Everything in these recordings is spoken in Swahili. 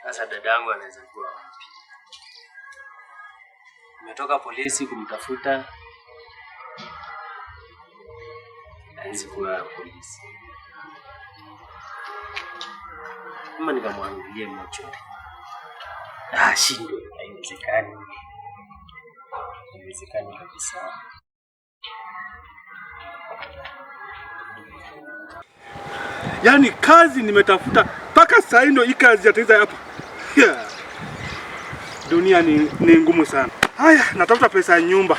Sasa dadangu anaweza kuwa wapi? Nimetoka polisi kumtafuta. Hawezi kuwa polisi. Kama nikamwangalia macho. Shindo, haiwezekani. Haiwezekani kabisa. Yaani kazi nimetafuta mpaka saa hii ndio hii kazi yataiza hapa. Yeah. Dunia ni ngumu sana. Haya, natafuta pesa ya nyumba.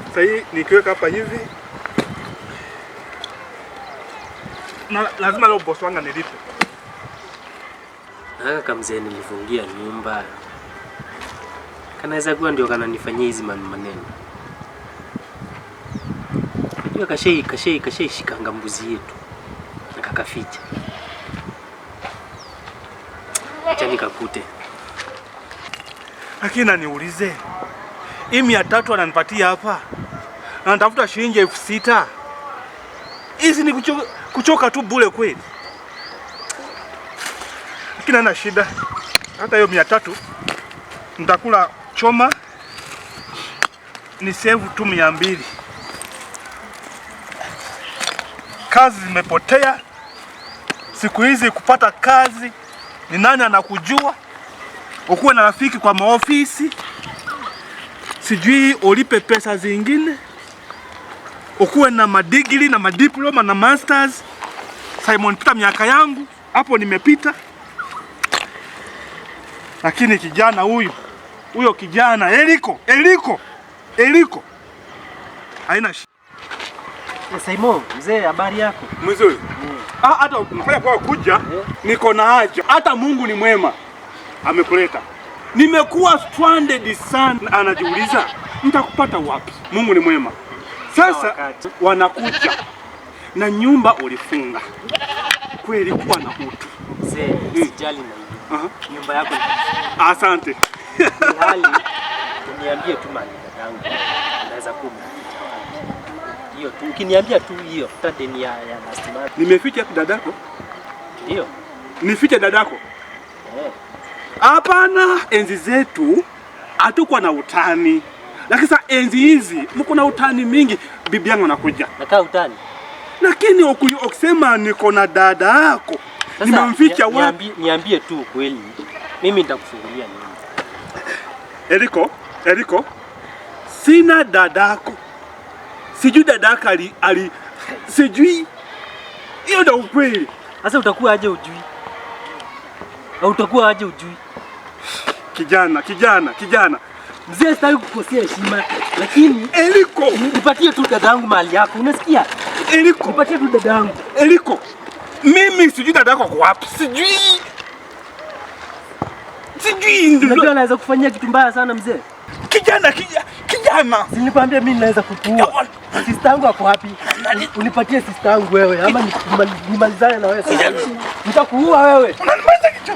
Sasa hii nikiweka hapa hivi na lazima leo boss wangu nilipe. Kaka mzee nilifungia nyumba. Kanaweza kuwa ndio kananifanyia hizi maneno. Unajua kashei shikanga mbuzi yetu. Na kakaficha. Acha nikakute. Lakini niulize. Hii 300 ananipatia hapa. Na natafuta shilingi 6000. Hizi ni kuchoka tu bure kweli. Lakini ana shida. Hata hiyo 300 nitakula choma ni save tu 200. Kazi zimepotea. Siku hizi kupata kazi ni nani anakujua? Ukuwe na rafiki kwa maofisi. Sijui ulipe pesa zingine. Ukuwe na madigiri na madiploma na masters. Simon pita miaka yangu hapo nimepita. Lakini kijana huyo kijana Eliko haina Simon, mzee habari yako? Mzuri. Hata mfanya kwa kuja niko na haja. Hata Mungu ni mwema. Amekuleta. Nimekuwa stranded sana, anajiuliza nitakupata wapi? Mungu ni mwema. Sasa wanakuja na nyumba ulifunga. Kweli kuwa na utu. Mzee, sijali na hiyo. Nyumba yako ni. Asante. Hali uniambie tu mali dadangu. Naweza kuwa hiyo tu. Ukiniambia tu hiyo tateni ya last month. Nimeficha dadako? Ndio. Nifiche dadako? Hapana, enzi zetu hatukuwa na utani. Lakini sasa enzi hizi mko na utani mingi. Bibi yangu anakuja. Nakaa utani. Lakini ukisema niko na dada yako, nimemficha wapi? Niambie tu kweli. Mimi nitakufungulia nini? Eriko, sina dadako. Sijui dadaka sijui. Hiyo ndio ukweli. Sasa utakuwa aje ujui? Au utakuwa aje ujui? Kijana. Mzee sitaki kukosea heshima, lakini Eriko, nipatie tu dadangu mali yako. Unasikia? Eriko, nipatie tu dadangu. Eriko, mimi sijui dadako kwa wapi. Sijui. Unajua anaweza kufanyia kitu mbaya sana mzee. Kijana. Sinikwambia mimi naweza kukuua. Sister yangu ako wapi? Unipatie sister yangu wewe ama nimalizane na wewe sasa. Nitakuua wewe. Unanimaliza kichwa.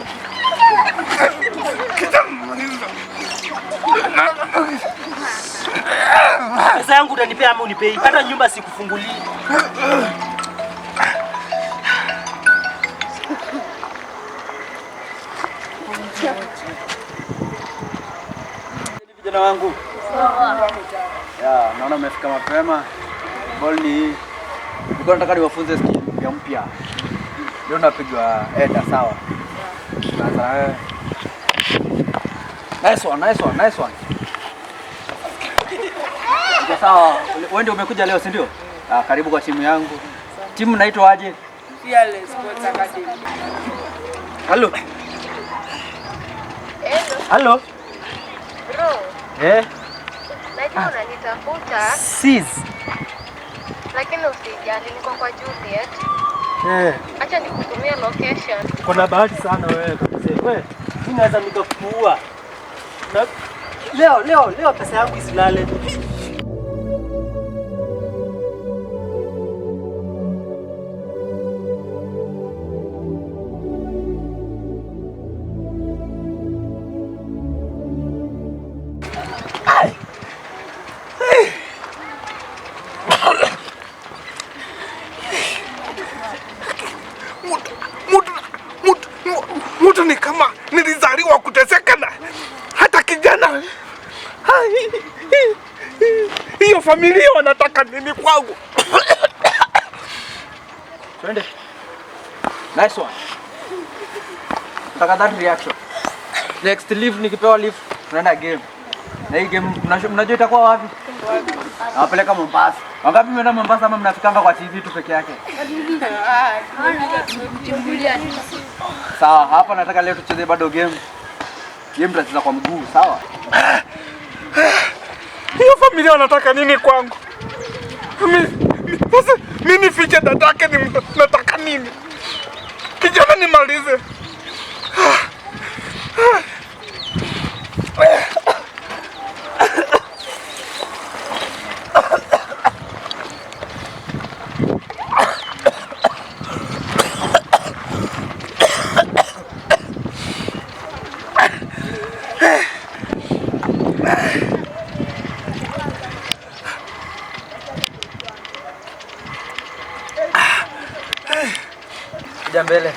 Pesa yangu utanipea ama unipei? Hata nyumba sikufungulii. Vijana wangu. Naona umefika mapema. Ball ni hii. Nilikuwa nataka niwafunze skill mpya. Leo napigwa eda sawa. Sasa wewe. Nice one. Sawa, wewe ndio umekuja leo si ndio? Karibu kwa timu yangu. Timu naitwa aje? Fearless Sports Academy. Hello. Bro. Najua unanitafuta. Sis. Lakini usijali niko kwa Juliet. Acha nikutumie location. Kuna bahati sana wewe kabisa. Wewe, mimi naweza nikakuua. Leo pesa yangu isilale. Mtu ni kama nilizaliwa kuteseka na hata kijana. Hiyo familia wanataka nini kwangu? Twende. Nice one. Nataka that reaction. Next leave nikipewa leave tunaenda game. Na hii game mnajua itakuwa wapi? Nawapeleka Mombasa. Wangapi mmeenda Mombasa ama mnafikanga kwa TV tu peke yake? Sawa, hapa nataka leo tucheze bado game. Game tunacheza kwa mguu, sawa? Hiyo familia wanataka nini kwangu? Mimi fiche dadake ni nataka nini? Kijana nimalize. Kuja mbele.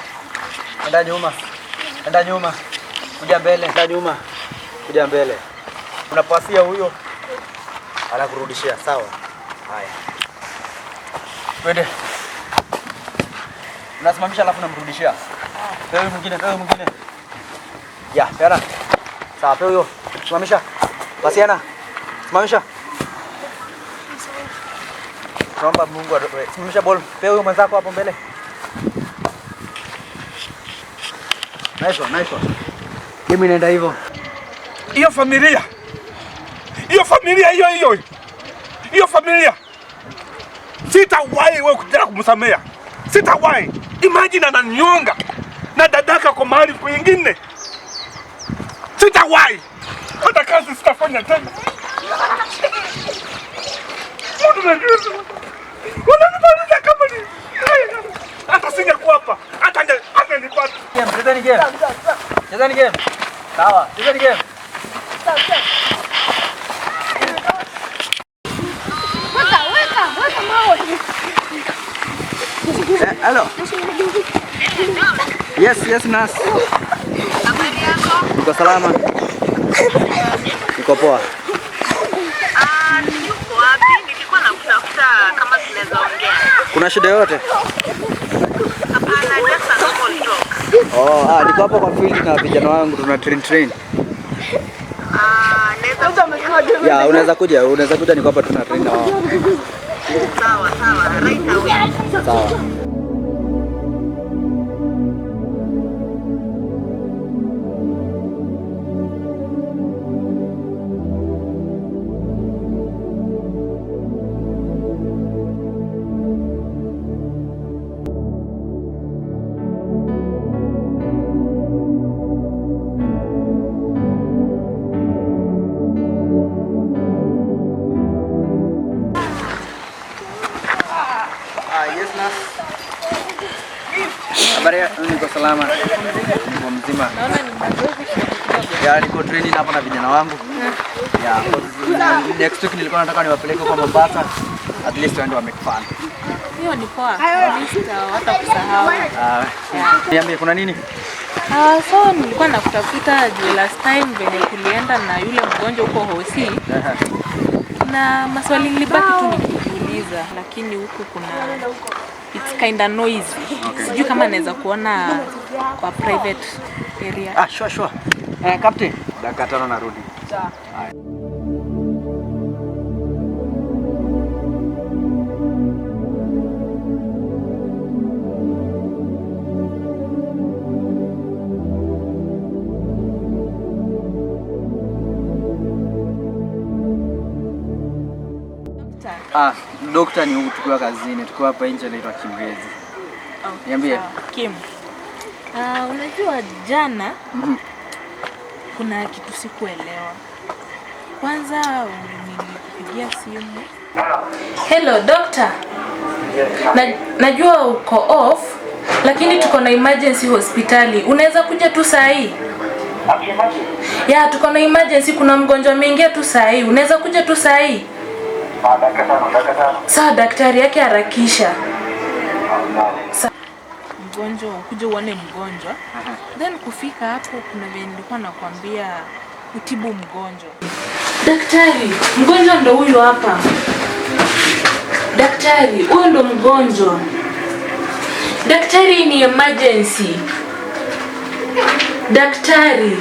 Enda nyuma. Enda nyuma. Kuja mbele, enda nyuma. Kuja mbele. Unapasia huyo. Anakurudishia, sawa? Haya. Twende. Unasimamisha alafu namrudishia. Pewe mwingine, pewe mwingine. Ya, peana. Sawa, pewe huyo. Simamisha. Pasiana. Simamisha. Naomba Mungu atoe. Simamisha ball. Pewe huyo mwenzako hapo mbele. Nice one, nice one. Game inaenda hivyo. Hiyo familia hiyo familia sitawahi wewe kutaka kumsamea. Sitawahi. Imagine ananyonga na dadaka kwa mahali kwingine. Sitawahi. Hata kazi sitafanya tena. Wananifanya kama ni hata singekuwa hapa. Hata nipata. Chezeni game. Chezeni game. Sawa, chezeni game. Weka mawe. Hello. Yes, Nas. Habari yako? Niko salama. Niko poa. Niko wapi? Nilikuwa nakutafuta kama tunaweza ongea. Kuna shida yote? Hapana, just a normal talk. Niko hapa kwa field na vijana wangu tuna train. Ya, unaweza kuja, niko hapa tuna train na wao. Sawa, right away. Sawa. Yes, Nas. Habari, niko salama. Niko mzima. Naona ni mazoezi kidogo. Ya, niko training hapa na vijana wangu. Ya, next week nilikuwa nataka niwapeleke kwa Mombasa. At least waende wa make fun. Hiyo ni poa. At least hawatakusahau. Niambie kuna nini? So nilikuwa nakutafuta juu last time venye kulienda na yule mgonjwa huko Hosi. Na maswali nilibaki tu nikuuliza, lakini huku kuna it's kinda noisy. Sijui kama naweza kuona kwa private area. Sure. Captain, dakika 5 narudi. Sawa. Dokta ni huku tukiwa kazini, tukiwa hapa nje naitwa Kimwezi. Niambie. Kim. Unajua jana kuna kitu sikuelewa. Kwanza nilipigia simu. Hello doctor. Najua uko off lakini tuko na emergency hospitali. Unaweza kuja tu saa hii? Ya, tuko na emergency, kuna mgonjwa ameingia tu saa hii. Unaweza kuja tu saa hii? Sawa daktari, yake harakisha. mgonjwa, kuja uone mgonjwa. Then kufika hapo kuna vile nilikuwa nakwambia kutibu mgonjwa. Daktari, mgonjwa ndo huyo hapa. Daktari, huyo ndo mgonjwa. Daktari, ni emergency. Daktari.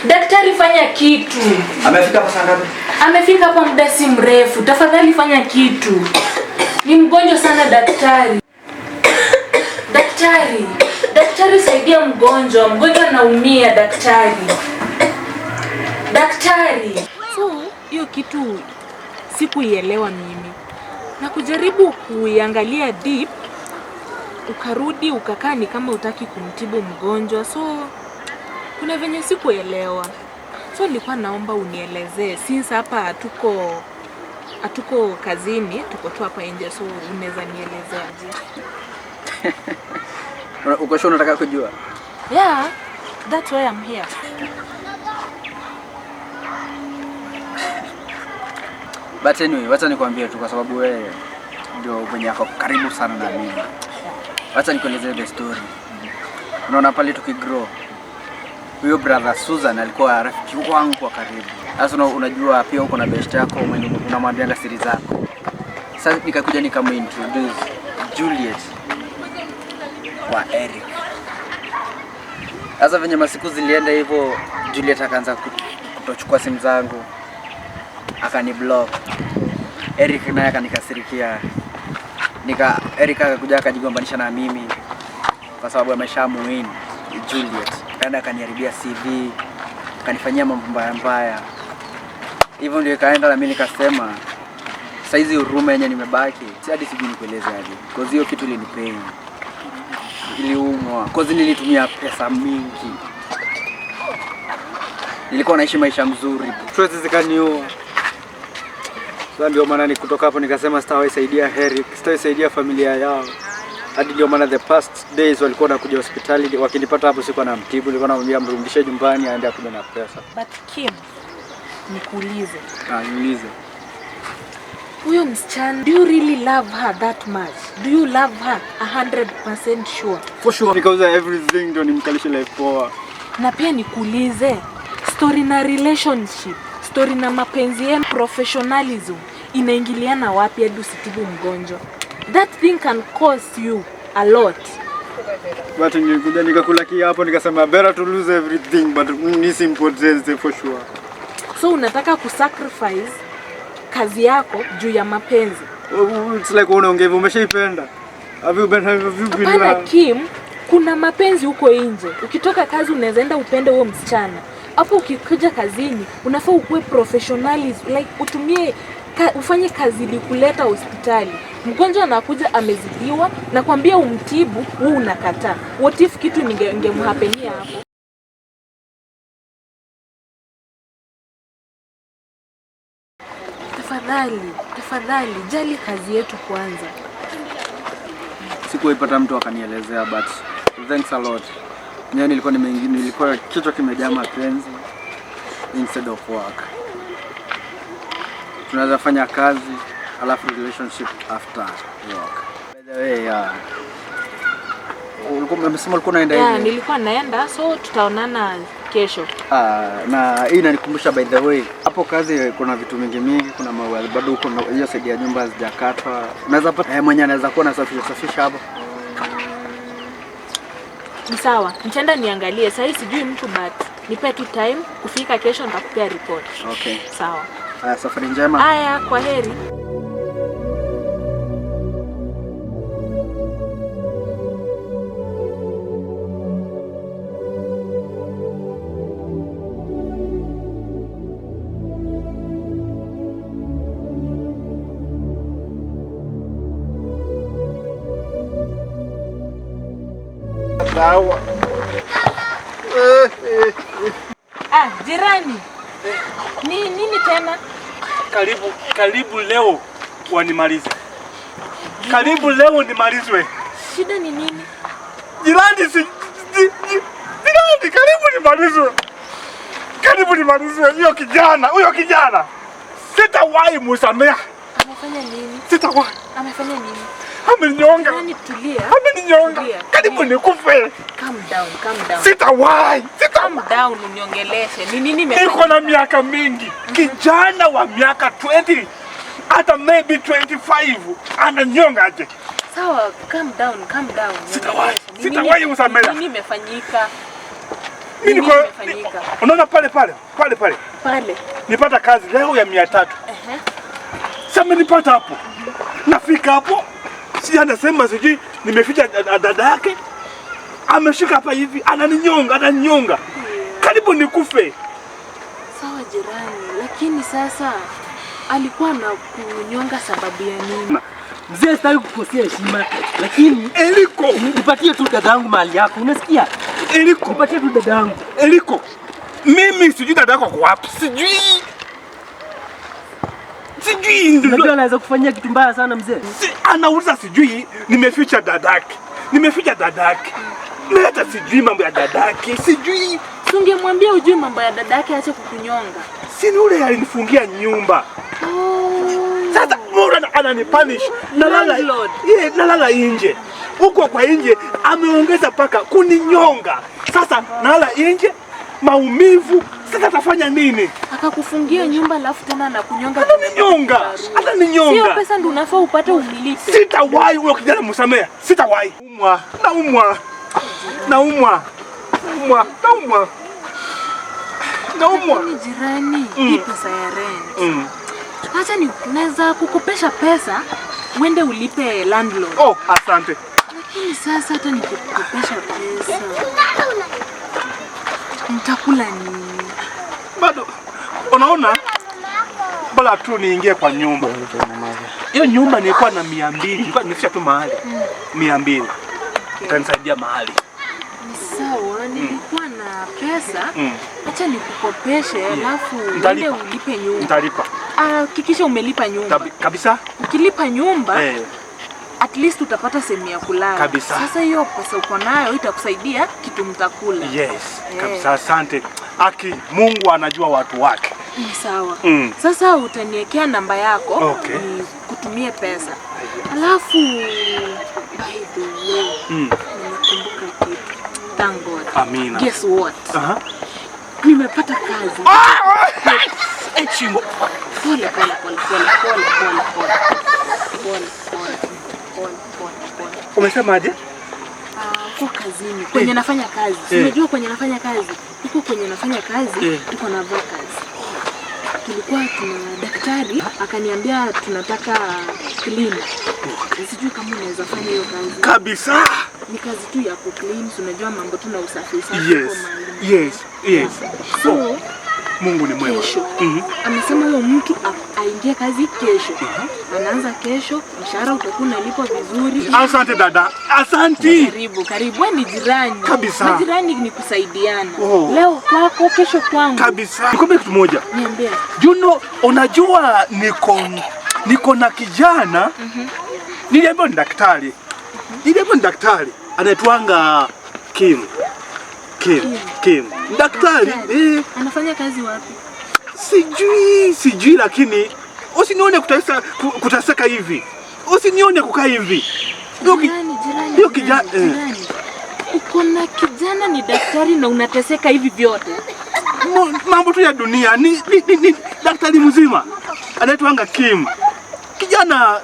Daktari, fanya kitu. Amefika hapa saa ngapi? Amefika hapa muda si mrefu. Tafadhali fanya kitu. Ni mgonjwa sana daktari. Daktari. Daktari, saidia mgonjwa. Mgonjwa anaumia daktari. Daktari. So, hiyo kitu sikuielewa mimi. Na kujaribu kuiangalia deep, ukarudi ukakaa ni kama utaki kumtibu mgonjwa. So, kuna venye sikuelewa. So nilikuwa naomba unielezee, since hapa hatuko kazini, tuko tu hapa nje, so unaweza nielezea aje? Uko sure unataka kujua? Yeah, that's why I'm here. But anyway, wacha nikwambie tu kwa sababu wewe ndio mwenye yako karibu sana na mimi. Wacha nikuelezee the story. Unaona pale tukigrow, huyo brother Susan alikuwa rafiki wangu wa karibu. Sasa unajua pia uko na best yako mwenye unamwambia siri zako. Sasa nikakuja nikamintroduce Juliet kwa Eric. Sasa venye masiku zilienda hivyo, Juliet akaanza kutochukua simu zangu, akaniblock. Eric naye akanikasirikia. Eric akakuja akajigombanisha na mimi kwa sababu ameshamuwin Juliet. Kaenda akaniharibia CV, akanifanyia mambo mbaya. Hivyo ndio kaenda na mimi nikasema saizi huruma yenye nimebaki, si hadi sijui nikueleze aje. Kwa hiyo kitu ilinipain. Iliumwa. Kwa sababu nilitumia pesa mingi. Nilikuwa naishi maisha mzuri. Stress zikaniua. Sasa ndio maana ni kutoka hapo nikasema sitawaisaidia Eric, sitawaisaidia familia yao. Hadi ndio maana the past days walikuwa wanakuja hospitali, wakinipata hapo sikuwa na mtibu, nilikuwa namwambia mrudishe nyumbani aende akuje na pesa. But Kim, nikuulize. Niulize. Huyo msichana, do you really love her that much? Do you love her 100% sure? For sure. Because everything ndio nimkalishe life poa. Na pia nikuulize, story na relationship, story na mapenzi yenu, professionalism inaingiliana wapi hadi usitibu mgonjwa? That thing can cost you a lot. But nilikuja nikakulakia hapo nikasema better to lose everything but this important for sure. So unataka kusacrifice kazi yako juu ya mapenzi? It's like unaongea umeshaipenda. Have you been Hapana Kim, kuna mapenzi huko nje. Ukitoka kazi unaweza enda upende huo msichana. Hapo ukikuja kazini unafaa ukuwe professionalism, like utumie ufanye kazi likuleta hospitali. Mgonjwa anakuja amezidiwa na kwambia umtibu, wewe unakataa. What if kitu ningemhapenia hapo? Tafadhali jali kazi yetu kwanza. Sikuipata mtu akanielezea but thanks a lot. Nilikuwa kichwa kimejaa mapenzi instead of work. Tunaweza fanya kazi alafu relationship after work. By the way, umesema ulikuwa unaenda hivi? Yeah, nilikuwa naenda, so tutaonana kesho. Na hii inanikumbusha by the way, hapo kazi kuna vitu mingi, kuna maua bado huko hiyo side ya nyumba hazijakatwa. Unaweza pata mwenye anaweza kuwa na safisha hapo. Ni sawa, nitaenda niangalie. Sasa sijui mtu but nipe tu time, kufika kesho nitakupea report. Okay. Sawa. Safari njema. Haya, kwa heri. Sawa. Jirani. Nini tena? Karibu leo wanimalize. Karibu leo nimalizwe. Shida ni nini? Jirani karibu nimalizwe. Huyo kijana. Sitawahi musamea. Amefanya nini? Sitawahi. Amefanya nini? Ameninyonga. Jirani tulia. Ameninyonga. Karibu nikufe. Calm down, calm down. Sitawahi. Calm down uniongeleshe. Ni nini imefanya? Niko na miaka mingi. Kijana wa miaka 20 hata maybe 25 ananyonga aje. Sawa, calm down, calm down. Sitawahi usamela. Nini imefanyika? Mimi niko unaona pale. Pale. Nipata kazi leo ya 300. Sasa nipata hapo. Nafika hapo. Si anasema sijui nimeficha dada yake. Ameshika hapa hivi ananinyonga. Karibu nikufe. Sawa jirani, lakini sasa alikuwa na kunyonga sababu ya nini? Mzee, sitaki kukosea heshima, lakini Eliko, nipatie tu dadangu mali yako. Unasikia? Eliko, nipatie tu dadangu. Eliko, mimi sijui dada yako kwa wapi. Sijui ndio anaweza kufanyia kitu mbaya sana mzee. Anauliza sijui nimeficha dadake. Mimi hata sijui mambo ya dadake. Sijui. Ungemwambia ujue mambo ya dadake aache kukunyonga. Si yule alinifungia nyumba. Sasa mbona ananipunish? Nalala nje. Huko kwa nje ameongeza paka kuninyonga. Sasa nalala nje, maumivu. Sasa atafanya nini? Akakufungia nyumba alafu tena anakunyonga. Ataninyonga. Sio pesa ndio unafaa upate umilipe. Sitawahi huyo kijana msamea. Sitawahi. Naumwa. Ni jirani, hii pesa ya rent. Acha naweza kukopesha pesa uende ulipe landlord. Oh, asante. Lakini sasa hata nikikopesha pesa nitakula nini? Bado unaona, bala tu niingie kwa nyumba. Hiyo nyumba nilikuwa na 200, nilikuwa nimeficha tu mahali 200. Utanisaidia mahali. Ni sawa, nilikuwa na pesa. Acha nikukopeshe alafu uende ulipe nyumba. Nitalipa. Hakikisha umelipa nyumba. Kabisa. Ukilipa nyumba at least utapata sehemu ya kulala. Kabisa. Sasa hiyo pesa uko nayo itakusaidia kitu mtakula. Yes. Kabisa, asante. Aki, Mungu anajua watu wake. Ni sawa. Sasa utaniwekea namba yako kutumie pesa. Alafu by the way, nimekumbuka kitu. Thank God. Amina. Guess what? Nimepata kazi. Echimo. Pole. Umesemaje? Kwa kazini. Kwenye nafanya kazi. Unajua kwenye nafanya kazi? Huko kwenye nafanya kazi, tuko na vacancy. Tulikuwa tuna daktari akaniambia tunataka clean. Sijui kama unaweza fanya hiyo kazi. Kabisa. Ni kazi tu ya ku-clean, unajua mambo tu na usafi. Yes. So Mungu ni mwema. Amesema huyo mtu aingie kazi kesho. Anaanza kesho, mshahara utakuwa unalipwa vizuri. Asante dada. Asante. Karibu. Wewe ni jirani. Kabisa. Majirani ni kusaidiana. Leo kwako, kesho kwangu. Kabisa. Nikwambie kitu moja. Niambie. Juno, unajua niko na kijana. Niliambiwa ni daktari. Anaitwanga Kim. Daktari. Anafanya kazi wapi? Sijui lakini usinione kutaseka hivi. Usinione kukaa hivi. Jirani. Uko na kijana ni daktari na unateseka hivi vyote. Mambo tu ya dunia ni daktari mzima. Anaitwanga Kim. Kijana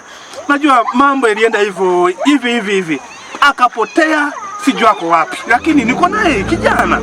najua mambo yalienda hivi. Akapotea, sijui ako wapi. Lakini niko naye kijana.